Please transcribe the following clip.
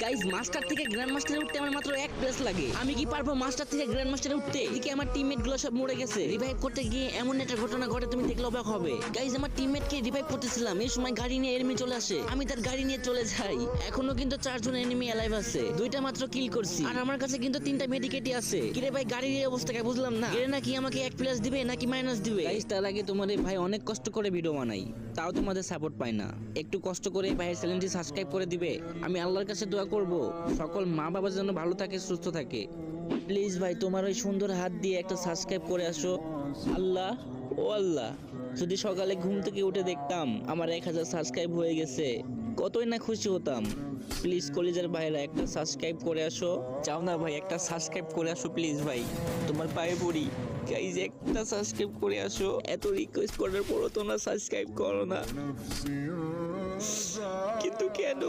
Guys master থেকে grand মাস্টারে উঠতে আমার মাত্র 1 প্লেস লাগে। আমি কি পারবো মাস্টার থেকে গ্র্যান্ড মাস্টারে উঠতে? এদিকে আমার টিমমেট গুলো সব মরে গেছে। রিভাইভ করতে গিয়ে এমন একটা ঘটনা ঘটে তুমি দেখলে অবাক হবে। গাইস আমার টিমমেট কে রিভাইভ করতেছিলাম, এই সময় গাড়ি নিয়ে এনিমি চলে আসে। আমি তার গাড়ি নিয়ে চলে যাই। এখনো কিন্তু 4 জন এনিমি অ্যালাইভ আছে, 2টা মাত্র কিল করছি। আর আমার কাছে কিন্তু 3টা মেডিকেটই আছে। কিরে ভাই গাড়ির এই অবস্থা কে বুঝলাম না। এর নাকি আমাকে 1 প্লাস দিবে নাকি মাইনাস দিবে? গাইস তার আগে তোমাদের ভাই অনেক কষ্ট করে ভিডিও বানাই, তাও তোমাদের সাপোর্ট পাই না। একটু কষ্ট করে ভাইয়ের চ্যানেলটি সাবস্ক্রাইব করে দিবে। আমি আল্লাহর কাছে দোয়া করব সকল মা বাবা যেন ভালো থাকে, সুস্থ থাকে। প্লিজ ভাই তোমার ওই সুন্দর হাত দিয়ে একটা সাবস্ক্রাইব করে আসো। আল্লাহ ও আল্লাহ, যদি সকালে ঘুম থেকে উঠে দেখতাম আমার 1000 সাবস্ক্রাইব হয়ে গেছে, কতই না খুশি হতাম। প্লিজ কলিজার ভাইরা একটা সাবস্ক্রাইব করে আসো। চাও না ভাই একটা সাবস্ক্রাইব করে আসো প্লিজ ভাই, তোমার পায়ে পড়ি। গাইজ একটা সাবস্ক্রাইব করে আসো। এত রিকোয়েস্ট করার পরও তোমরা সাবস্ক্রাইব করো না, কিন্তু কেন?